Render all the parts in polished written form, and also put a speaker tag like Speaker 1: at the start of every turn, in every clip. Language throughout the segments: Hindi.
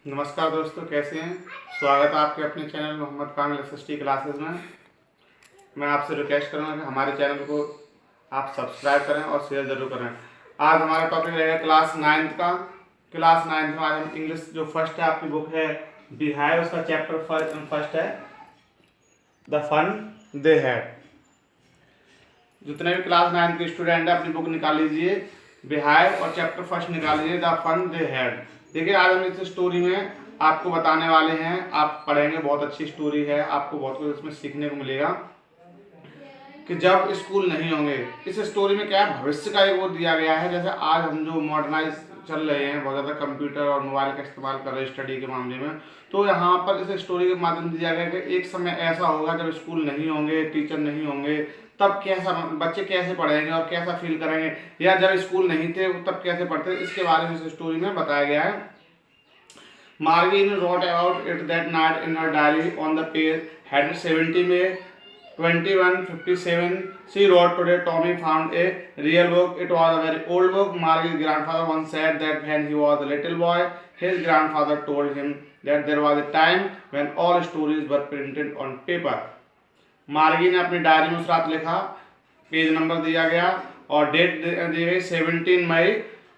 Speaker 1: नमस्कार दोस्तों, कैसे हैं। स्वागत है आपके अपने चैनल मोहम्मद कामिल एसएसटी क्लासेस में। मैं आपसे रिक्वेस्ट करूंगा कि हमारे चैनल को आप सब्सक्राइब करें और शेयर ज़रूर करें। आज हमारा टॉपिक रहेगा क्लास नाइन्थ का। क्लास नाइन्थ में आज हम इंग्लिश जो फर्स्ट है आपकी बुक है बिहाइव, उसका चैप्टर फर्स्ट है द फन दे हैड। जितने भी क्लास नाइन्थ के स्टूडेंट है अपनी बुक निकाल लीजिए, बिहाइव और चैप्टर फर्स्ट निकाल लीजिए द फन दे हैड। देखिए आज हम इस स्टोरी में आपको बताने वाले हैं, आप पढ़ेंगे, बहुत अच्छी स्टोरी है, आपको बहुत कुछ इसमें सीखने को मिलेगा कि जब स्कूल नहीं होंगे। इस स्टोरी में क्या है, भविष्य का एक वो दिया गया है। जैसे आज हम जो मॉडर्नाइज चल रहे हैं, बहुत ज़्यादा कंप्यूटर और मोबाइल का इस्तेमाल कर रहे हैं स्टडी के मामले में, तो यहाँ पर इस स्टोरी के माध्यम से दिया गया कि एक समय ऐसा होगा जब स्कूल नहीं होंगे, टीचर नहीं होंगे, तब कैसा बच्चे कैसे पढ़ेंगे और कैसा फील करेंगे, या जब स्कूल नहीं थे तब कैसे पढ़ते, इसके बारे में इस स्टोरी में बताया गया है। Margin wrote about it that night in her diary. On the page headed 70 May 2157, she wrote, "Today Tommy found a real book. It was a very old book. Margie's grandfather once said that when he was a little boy, his grandfather told him that there was a time when all stories were printed on paper." मार्गी ने अपनी डायरी में उस रात लिखा, पेज नंबर दिया गया और डेट दी गई 17 मई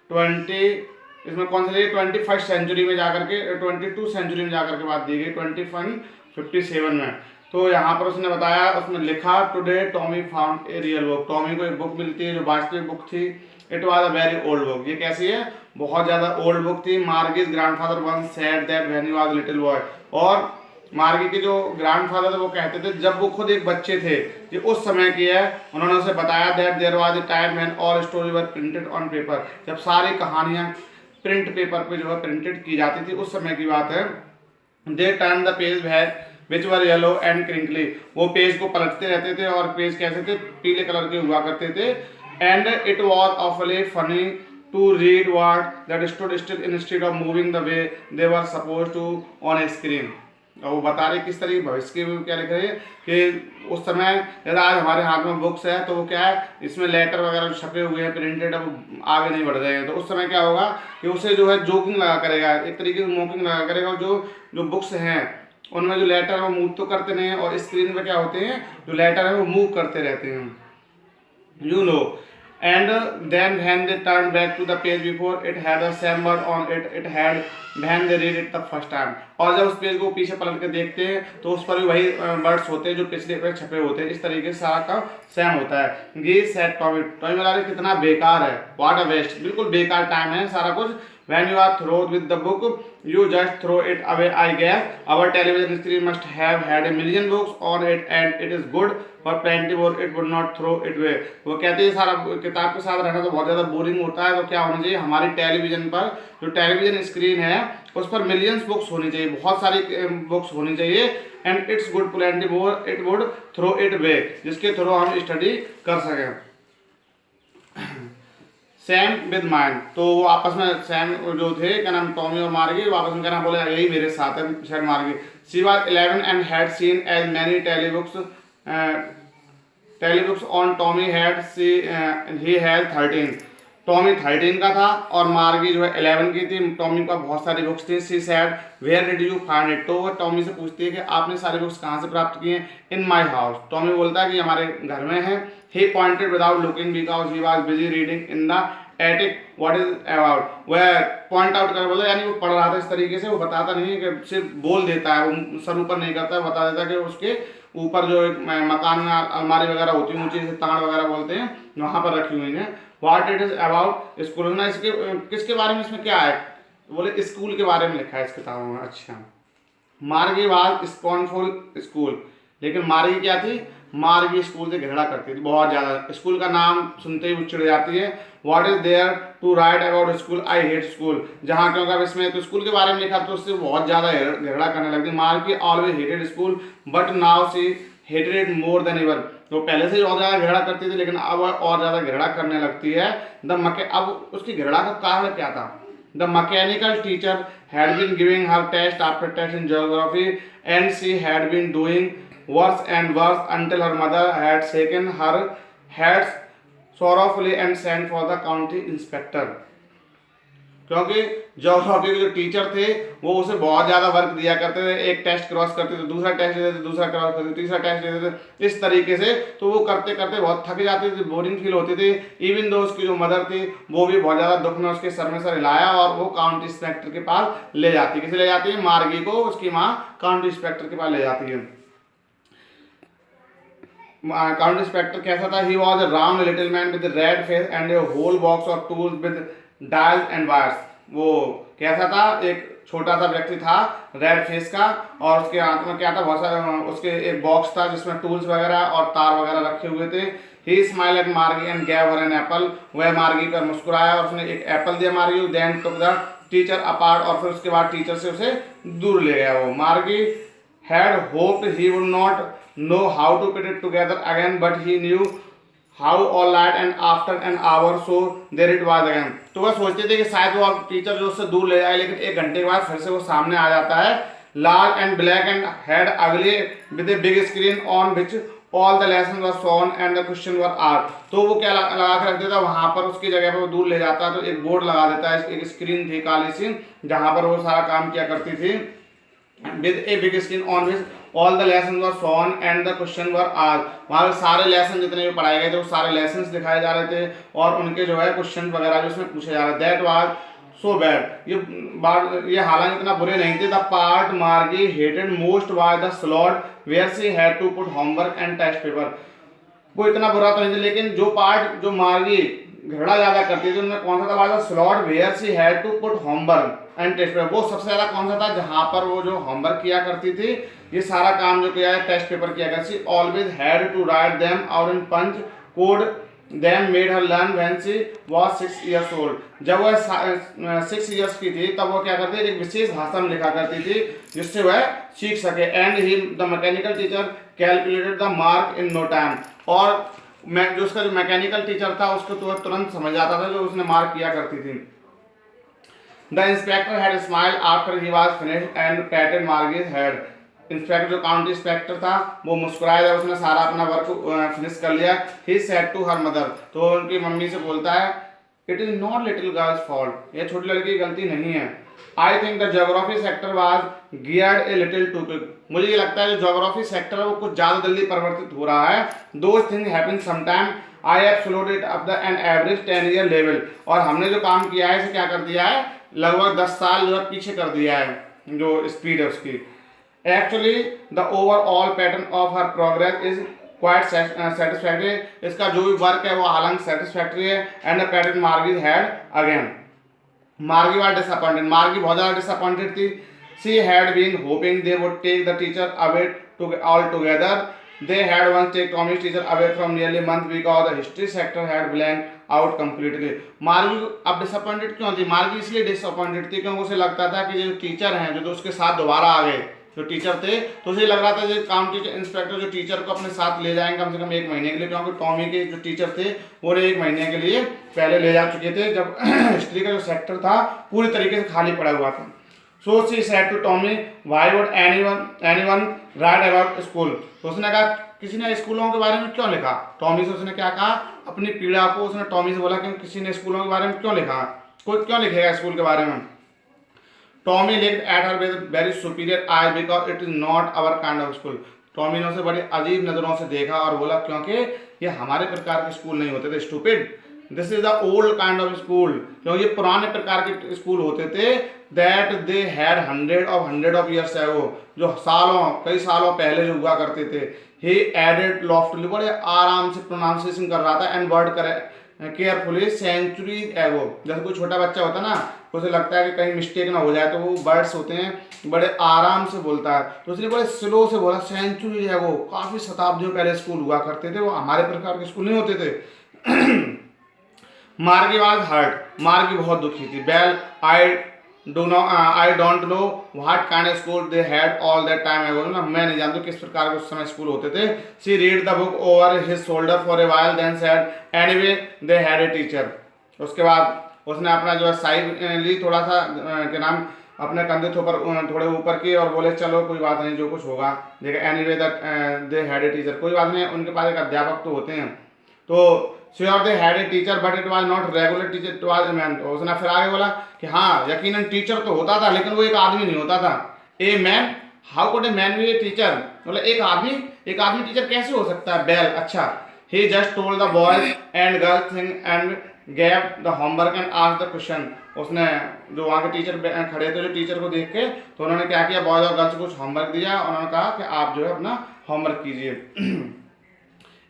Speaker 1: 20, इसमें कौन सी 21st सेंचुरी में जाकर के 22 सेंचुरी में जाकर के बात दी गई 2157 में। तो यहाँ पर उसने बताया, उसमें लिखा, today Tommy found a real book. टॉमी को एक बुक मिलती है जो वास्तविक बुक थी। It was a very old book. ये कैसी है, बहुत ज़्यादा ओल्ड बुक थी। Margie's grandfather once said that when he was little boy. और मार्गी के जो ग्रैंडफादर थे वो कहते थे जब वो खुद एक बच्चे थे, ये उस समय की है। उन्होंने उसे बताया that there was a time when all story were printed on paper. जब सारी कहानियाँ प्रिंट पेपर पे जो है प्रिंटेड की जाती थी, उस समय की बात है। They turn the page which were yellow and crinkly. वो पेज को पलटते रहते थे और पेज कैसे थे, पीले कलर के हुआ करते थे। And it was awfully funny to read word that stood still instead of moving the way they were suppose to on a screen. और वो बता रहे किस तरीके भविष्य के क्या लिख रहे हैं कि उस समय यदि आज हमारे हाथ में बुक्स है तो वो क्या है, इसमें लेटर वगैरह छपे हुए हैं, प्रिंटेड, अब आगे नहीं बढ़ रहे हैं। तो उस समय क्या होगा कि उसे जो है जोकिंग लगा करेगा, एक तरीके से मॉकिंग लगा करेगा। और जो बुक्स हैं उनमें जो लेटर है वो मूव तो करते नहीं हैं, और स्क्रीन पर क्या होते हैं, जो लेटर है वो मूव करते रहते हैं, you know. And then when they turned back to the page before, it had the same word on it it had when they read it the first time. और जब उस पेज को पीछे पलट के देखते हैं तो उस पर भी वही वर्ड्स होते हैं जो पिछले पे छपे होते हैं। इस तरीके से सारा का सेम होता है। गे सेट टॉमी, टॉमी बता रहे कितना बेकार है, व्हाट अ वेस्ट, बिल्कुल बेकार टाइम है सारा कुछ। When you are through with the book, you just throw it away, I guess. Our television screen must have had a million books on it, and it is good for plenty more. It would not throw it away. वो कहते हैं सारा किताब के साथ रहना तो बहुत ज़्यादा बोरिंग होता है, तो क्या होना चाहिए, हमारी टेलीविजन पर जो टेलीविजन स्क्रीन है उस पर मिलियंस बुक्स होनी चाहिए, बहुत सारी बुक्स होनी चाहिए। And it's good plenty more, it would throw it way, जिसके थ्रू हम स्टडी कर सकें। सैम विद माइंड, तो वो आपस में सैम जो थे क्या नाम, टॉमी और मार्गी, वो आपस में क्या नाम बोले, यही मेरे साथ है शायद Margie. She was 11 and had seen as many telebooks on Tommy had he has 13। Tommy 13 का था और मार्गी जो है 11 की थी। टॉमी का बहुत सारी बुक्स थी। She said where did you find it, तो वो टॉमी से पूछती है कि आपने सारी बुक्स कहाँ से प्राप्त की हैं। इन माई हाउस, टॉमी बोलता है कि हमारे घर में है। He pointed without looking because he was busy reading in the attic what is about. वह पॉइंट आउट कर बोला, यानी वो पढ़ रहा था इस तरीके से, वो बताता नहीं है कि सिर्फ बोल देता है, वो सर ऊपर नहीं करता है, बता देता है कि उसके ऊपर जो एक मकान में अलमारी वगैरह होती है, ऊंची से ताड़ वगैरह बोलते हैं, वहाँ पर रखी हुई हैं। What it is about school, ना इसके किसके बारे में, इसमें क्या है, बोले स्कूल के बारे में लिखा है इस किताबों में। अच्छा, मार्गी वाज स्कॉर्नफुल स्कूल, लेकिन मार्गी क्या थी, मार्गी स्कूल से घृणा करती थी बहुत ज़्यादा। स्कूल का नाम सुनते ही वो चिढ़ जाती है। What is there to write about school, I hate school, जहाँ क्योंकि अब इसमें तो स्कूल के बारे में लिखा तो उससे बहुत ज़्यादा घृणा करने लगती। मार्गी always hated school but now see hated it more than ever. तो पहले से ही और ज़्यादा घृणा करती थी, लेकिन अब और ज़्यादा घृणा करने लगती है। अब उसकी घृणा का कारण क्या था। The mechanical teacher had been giving her test after test in geography, and she had been doing worse and worse until her mother had shaken her head sorrowfully and sent for the county inspector. क्योंकि ज्योग्राफी के जो टीचर थे वो उसे बहुत ज़्यादा वर्क दिया करते थे, एक टेस्ट क्रॉस करते थे, दूसरा टेस्ट देते थे, दूसरा क्रॉस करते थे, तीसरा टेस्ट देते थे, इस तरीके से। तो वो करते करते बहुत थक जाते थे, बोरिंग फील होती थी। इवन दो उसकी जो मदर थी वो भी बहुत ज़्यादा दुख में उसके सर में सर हिलाया और वो काउंटी इंस्पेक्टर के पास ले जाती है। किसे ले जाती है? मार्गी को उसकी माँ काउंटी इंस्पेक्टर के पास ले जाती है। काउंटी इंस्पेक्टर कैसा था? He was a round little man with red face and a whole box of tools with dials and wires. वो कैसा था? एक छोटा सा व्यक्ति था, रेड फेस का, और उसके हाथ में क्या था? बहुत सारा उसके एक बॉक्स था जिसमें टूल्स वगैरह और तार वगैरह रखे हुए थे। He smile at Margie and gave her an apple. वह मार्गी पर मुस्कुराया और उसने एक एप्पल दिया Margie. Then took the teacher apart, और फिर उसके बाद टीचर से उसे दूर ले गया। वो मार्गी had hoped he would not know how to put it together again, but he knew how all night and after an hour so there it was again। तो वह सोचते थे कि शायद वो अब टीचर जो उससे दूर ले जाए, लेकिन एक घंटे के बाद फिर से वो सामने आ जाता है, large and black and head ugly with a big screen on which all the lesson were shown and the question were are. तो वो क्या लगा के रख देता, वहां पर उसकी जगह पर वो दूर ले जाता है तो एक बोर्ड लगा देता है, एक स्क्रीन थी काली सी जहां पर वो सारा काम किया करती थी, with a big screen on which all the lessons were shown and the question were asked। वहाँ पे सारे लेसन जितने भी पढ़ाए गए थे वो सारे लेसन्स दिखाए जा रहे थे और उनके जो है क्वेश्चन वगैरह भी उसमें पूछे जा रहे थे। That was so bad. ये हालांकि इतना बुरे नहीं थे। The part Margie hated most was the slot where she had to put homework and test paper. वो इतना बुरा तो नहीं था, लेकिन जो पार्ट जो मार्गी घृणा ज्यादा करती थी उनमें कौन सा था? Was the slot where she had to put homework and test paper. वो सबसे ज्यादा कौन सा था? जहां पर वो जो होमवर्क किया करती थी, ये सारा काम जो किया है टेस्ट पेपर किया करती। She always had to write them out in punch code them made her learn when she was 6 years old। जब वह 6 years की थी तब वो क्या करती थी? एक विशेष भाषा में लिखा करती थी जिससे वह सीख सके। And he the mechanical teacher calculated the mark in no time. और मैं जो उसका जो मैकेनिकल टीचर था उसको तो तुरंत समझ जाता था जो उसने मार्क किया करती थी। The inspector had smile after he was finished and patted Margie's head. Inspector जो काउंटी इंस्पेक्टर था वो मुस्कुराया जब उसने सारा अपना वर्क फिनिश कर लिया। He said to her mother, तो उनकी मम्मी से बोलता है, it is not little girls fault, ये छोटी लड़की की गलती नहीं है। I think the geography sector was geared a little too quick. मुझे ये लगता है जो ज्योग्राफी सेक्टर है वो कुछ ज्यादा जल्दी परिवर्तित हो रहा है। Those things happen sometime. I have flowed it up the an average 10-year level. और हमने जो काम किया है इसे क्या कर दिया है? लगभग 10 साल जो है पीछे कर दिया है, जो स्पीड है उसकी। Actually the overall pattern of her progress is quite satisfactory. इसका जो भी वर्क है वो हालांकि सेटिस्फैक्टरी है। And the pattern Margie had again. Margie was disappointed. Margie बहुत ज्यादा डिसअपॉइंटेड थी। She had been hoping they would take the teacher away to altogether. They had once taken Tommy's teacher away from nearly a month because the history sector had blanked out completely। मार्गी अब डिसअपॉइंटेड क्यों थी? मार्गी इसलिए डिसअपॉइंटेड थी क्योंकि उसे लगता था कि जो टीचर हैं जो उसके साथ दोबारा आ गए जो टीचर थे, तो उसे लग रहा था जो काउंटी इंस्पेक्टर जो टीचर को अपने साथ ले जाएंगे कम से कम 1 महीने के लिए, क्योंकि टॉमी के जो टीचर थे वो 1 महीने के लिए पहले ले जा चुके थे जब हिस्ट्री का जो सेक्टर था पूरी तरीके से खाली पड़ा हुआ था। So she said to Tommy, why would anyone write about school? तो उसने कहा किसी ने स्कूलों के बारे में क्यों लिखा? टॉमी से उसने क्या कहा? अपनी पीड़ा को उसने टॉमी से बोला कि किसी ने स्कूलों के बारे में क्यों लिखा? कोई क्यों लिखेगा स्कूल के बारे में? Tommy looked at her with very superior eyes because it is not our kind of school। Tommy ने उसे बड़ी अजीब नजरों से देखा और बोला क्योंकि ये हमारे प्रकार के स्कूल नहीं होते थे। Stupid, this is the old kind of school. क्योंकि ये पुराने प्रकार के स्कूल होते थे that they had hundred of years ago, जो कई सालों पहले जो हुआ करते थे। ही एडेड लॉफ्टली, बड़े आराम से प्रोनाउंसिएशन कर रहा था, एंड वर्ड करे केयरफुली सेंचुरीज एगो। जैसे कोई छोटा बच्चा होता है ना, उसे लगता है कि कहीं मिस्टेक ना हो जाए तो वो वर्ड्स होते हैं बड़े आराम से बोलता है, तो उसने बड़े स्लो से बोला सेंचुरी एगो, काफी शताब्दियों पहले स्कूल हुआ करते थे, वो हमारे प्रकार के स्कूल नहीं होते थे। मार्गी वाज हर्ट, मार्गी बहुत दुखी थी। Well I don't know what kind of school they had all that time ago. ना मैं नहीं जानता किस प्रकार के उस समय स्कूल होते थे। She read the book over his shoulder for a while then said anyway they had a teacher. उसके बाद उसने अपना जो है साइड ली, थोड़ा सा क्या नाम अपने कंधे थोड़े ऊपर किए और बोले चलो कोई बात नहीं, जो कुछ होगा देखा। Anyway that they had a teacher, कोई बात नहीं, उनके पास एक अध्यापक तो होते हैं। तो sure they had a teacher but it was not regular teacher, it was a man. उसने फिर आगे बोला कि हाँ यकीनन टीचर तो होता था लेकिन वो एक आदमी नहीं होता था। A man, how could a man B a teacher, मतलब एक आदमी टीचर कैसे हो सकता है। बेल, अच्छा। He just told the boys and girls thing and gave the homework and asked the question. उसने जो वहाँ के टीचर खड़े थे जो टीचर को देख के, तो उन्होंने क्या किया, बॉयज और गर्ल्स को कुछ होमवर्क दिया और उन्होंने कहा कि आप जो है अपना होमवर्क कीजिए।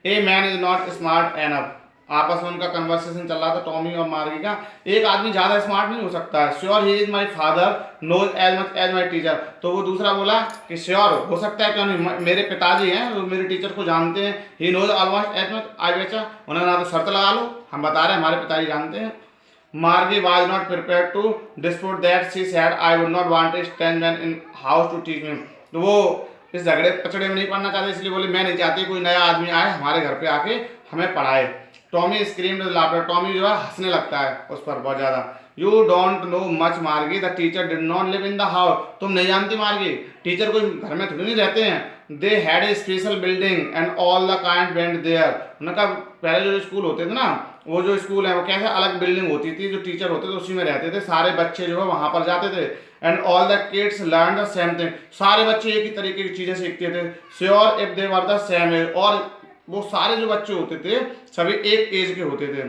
Speaker 1: A man is not smart enough, आपस में उनका कन्वर्सेशन चल रहा था टॉमी और मार्गी का। एक आदमी ज्यादा स्मार्ट नहीं हो सकता है। Sure he is my father knows as much as my teacher, तो वो दूसरा बोला कि श्योर हो सकता है, क्यों नहीं, मेरे पिताजी हैं वो मेरे टीचर को जानते हैं। He knows almost as much I betcha, उन्होंने ना तो शर्त लगा लो, हम बता रहे हैं हमारे पिताजी जानते हैं। Margie was not prepare to dispute that, she said I would not want a strange man in house to teach me, तो वो इस झगड़े पचड़े में नहीं पड़ना चाहते, इसलिए बोले मैं नहीं चाहती कोई नया आदमी आए हमारे घर पे आके हमें पढ़ाए। Tommy screamed with laughter, Tommy जो है हंसने लगता है उस पर बहुत ज्यादा। यू डोंट नो मच मार्गी, the teacher did not live in the house, तुम नहीं जानती मार्गी, टीचर कोई घर में थोड़ी नहीं रहते हैं। They had a special building and all the kind went there, उन्होंने कहा पहले जो स्कूल होते थे ना, वो जो स्कूल है वो कैसे अलग बिल्डिंग होती थी, जो टीचर होते थे उसी में रहते थे, सारे बच्चे जो है वहां पर जाते थे। And all the kids learn the same thing, सारे बच्चे एक ही तरीके की चीजें सीखते थे। Sure if they were the same age, और वो सारे जो बच्चे होते थे सभी एक एज के होते थे।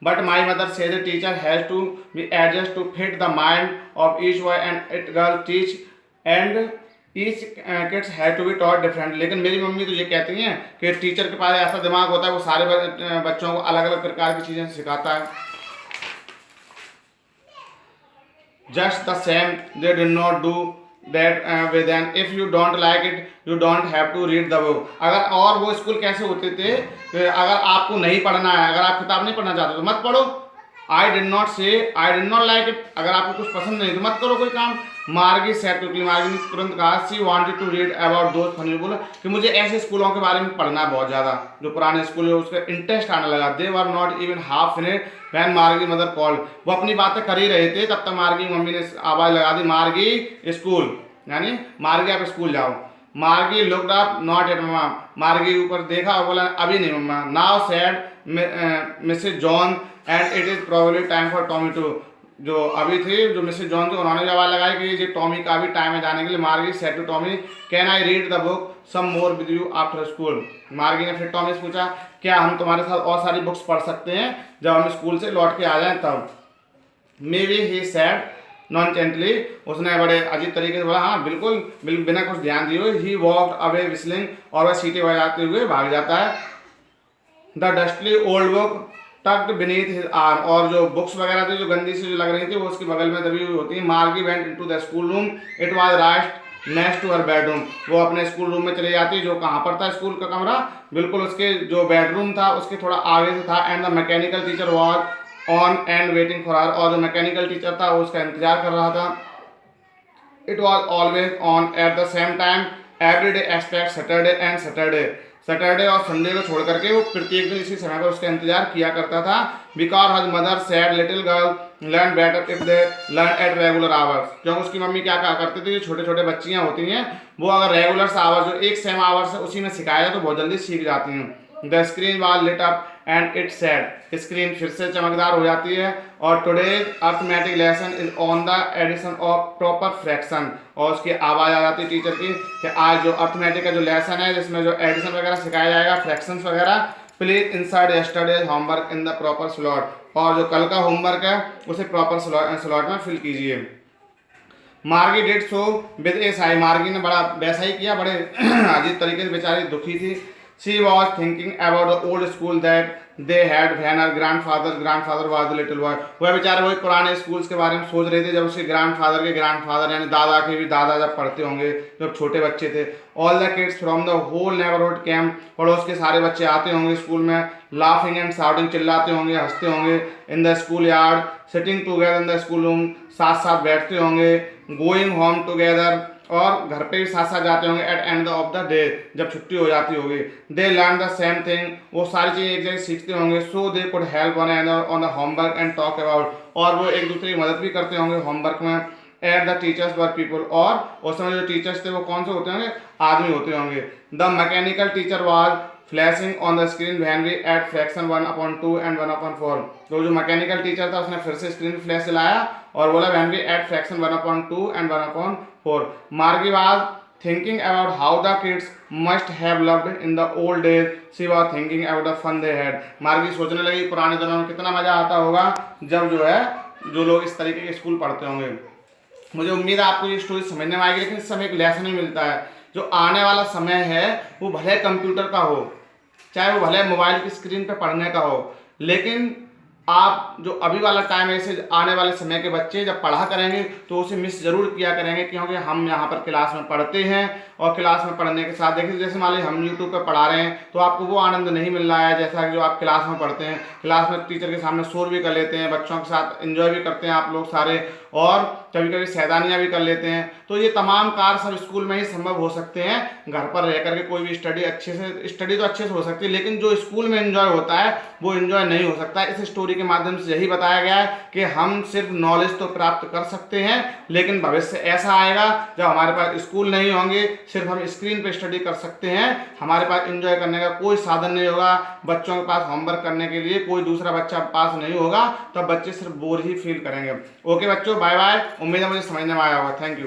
Speaker 1: But my mother says the teacher has to be adjust to fit the mind of each boy and it girl teach and each kids have to be taught different, लेकिन मेरी मम्मी तो ये कहती हैं कि टीचर के पास ऐसा दिमाग होता है वो सारे बच्चों को अलग अलग प्रकार की चीजें सिखाता है। Just the same they did not do that with an, if you don't like it you don't have to read the book, अगर, और वो स्कूल कैसे होते थे कि अगर आपको नहीं पढ़ना है, अगर आप किताब नहीं पढ़ना चाहते तो मत पढ़ो। आई डिड नॉट से I did not like it, अगर आपको कुछ पसंद नहीं तो मत करो कोई काम। मार्गी सेड क्विकली, मार्गी ने तुरंत कहा, she wanted to read about those funny, बोला कि मुझे ऐसे स्कूलों के बारे में पढ़ना है बहुत ज़्यादा, जो पुराने स्कूल है उसका इंटरेस्ट आने लगा। They were not even half finished when Margie mother called, वो अपनी बातें कर ही रहे थे तब तक मार्गी मम्मी ने आवाज़ लगा दी, मार्गी स्कूल, यानी मार्गी आप स्कूल जाओ। Margie looked up not at mamma, Margie ऊपर देखा और बोला अभी नहीं मम्मा। Now said Mrs John and it is probably time for Tommy too, जो अभी थे जो मिसेज जॉन थे उन्होंने आवाज़ लगाई कि ये टॉमी का भी टाइम है जाने के लिए। Margie said to Tommy can I read the book some more with you after school, Margie ने फिर टॉमी से पूछा क्या हम तुम्हारे साथ और सारी बुक्स पढ़ सकते हैं जब हम स्कूल से लौट के आ जाएं तब। मे बी ही सेड नॉनचेंटली, उसने बड़े अजीब तरीके से बोला हाँ बिल्कुल, बिना कुछ ध्यान दिए हुए। ही वॉक्ड अवे विस्लिंग, और वह सीटी बजाते हुए भाग जाता है। The dusty old book tucked beneath his arm, और जो बुक्स वगैरह थी जो गंदी सी जो लग रही थी वो उसके बगल में दबी हुई होती है। Margie went into the school room, it was right next to her bedroom, वो अपने स्कूल रूम में चली जाती, जो कहाँ पर था स्कूल का कमरा, बिल्कुल उसके जो बेडरूम था उसके थोड़ा आगे से था। And the mechanical teacher was on and waiting for her, और जो मैकेनिकल टीचर था वो उसका इंतजार कर रहा था। It was always on at the same time every day expect Saturday and Saturday और संडे को छोड़ करके वो प्रत्येक दिन इसी समय पर उसका इंतजार किया करता था। बिकॉज हज mother sad little girl learn better if they learn at regular hours, क्योंकि उसकी मम्मी क्या कहा करती थी, छोटे छोटे बच्चियां होती हैं वो अगर रेगुलर आवर्स जो एक सेम आवर्स है उसी में सिखाया जाए तो बहुत जल्दी सीख जाती हैं। The screen was lit up and it said, screen फिर से चमकदार हो जाती है। और today's arithmetic lesson is on the addition of proper fraction, और उसकी आवाज़ आ जाती है टीचर की कि आज जो अर्थमेटिक का जो लेसन है जिसमें जो एडिशन वगैरह सिखाया जाएगा, फ्रैक्शंस वगैरह, please insert yesterday's homework in the proper slot, और जो कल का होमवर्क है उसे प्रॉपर स्लॉट में फिल कीजिए। मार्गी डिड सो विद ए साई, मार्गी ने बड़ा वैसा ही किया, बड़े अजीब तरीके से बेचारी दुखी थी। She was thinking about the old school that they had when her grandfather was a little boy. वह बेचारे वही पुराने स्कूल्स के बारे में सोच रहे थे जब उसके ग्रैंडफादर के ग्रैंडफादर यानी दादा के भी दादा जब पढ़ते होंगे, जब छोटे बच्चे थे। All the kids from the whole neighborhood came, पड़ोस के सारे बच्चे आते होंगे स्कूल में, laughing and shouting, चिल्लाते होंगे, हंसते होंगे। In the school yard, sitting together in the school room, साथ साथ बैठते होंगे। Going home together, और घर पे भी साथ साथ जाते होंगे। At end of the day, जब छुट्टी हो जाती होगी। They learn the same thing, वो सारी चीज़ें एक जगह सीखते होंगे। So they could help one another on the homework and talk about, और वो एक दूसरे की मदद भी करते होंगे होमवर्क में। At the teachers were people, और उस समय जो टीचर्स थे वो कौन से होते होंगे, आदमी होते होंगे। The mechanical teacher was flashing on the screen when we add fraction 1/2 and 1/4। तो जो मैकेनिकल टीचर था उसने फिर से स्क्रीन फ्लैश चलाया और बोला when we add fraction 1/2 and 1/4। Margie was thinking about how the kids must have loved in the old days. She was thinking about the fun they had. मार्गी सोचने लगी पुराने दिनों में कितना मजा आता होगा जब जो है जो लोग इस तरीके के स्कूल पढ़ते होंगे। मुझे उम्मीद है आपको ये स्टोरी समझने में आएगी, लेकिन इस समय एक लेसन भी मिलता है। जो आने वाला समय है वो भले कंप्यूटर का हो, चाहे वो भले मोबाइल की स्क्रीन पर पढ़ने का हो, लेकिन आप जो अभी वाला टाइम है, इसे आने वाले समय के बच्चे जब पढ़ा करेंगे तो उसे मिस जरूर किया करेंगे, क्योंकि हम यहाँ पर क्लास में पढ़ते हैं और क्लास में पढ़ने के साथ देखिए जैसे मान लीजिए हम यूट्यूब पर पढ़ा रहे हैं तो आपको वो आनंद नहीं मिल रहा है जैसा कि जो आप क्लास में पढ़ते हैं। क्लास में टीचर के सामने शोर भी कर लेते हैं, बच्चों के साथ एंजॉय भी करते हैं आप लोग सारे, और कभी कभी सैदानियाँ भी कर लेते हैं। तो ये तमाम कार्य सब स्कूल में ही संभव हो सकते हैं। घर पर रह करके कोई भी स्टडी तो अच्छे से हो सकती है, लेकिन जो स्कूल में एंजॉय होता है वो एंजॉय नहीं हो सकता है। इस स्टोरी के माध्यम से यही बताया गया है कि हम सिर्फ नॉलेज तो प्राप्त कर सकते हैं, लेकिन भविष्य ऐसा आएगा जब हमारे पास स्कूल नहीं होंगे, सिर्फ हम स्क्रीन पे स्टडी कर सकते हैं, हमारे पास एंजॉय करने का कोई साधन नहीं होगा, बच्चों के पास होमवर्क करने के लिए कोई दूसरा बच्चा पास नहीं होगा, तब बच्चे सिर्फ बोर ही फील करेंगे। ओके बच्चों, बाय बाय। उम्मीद है मुझे समझने में आया होगा। Thank you.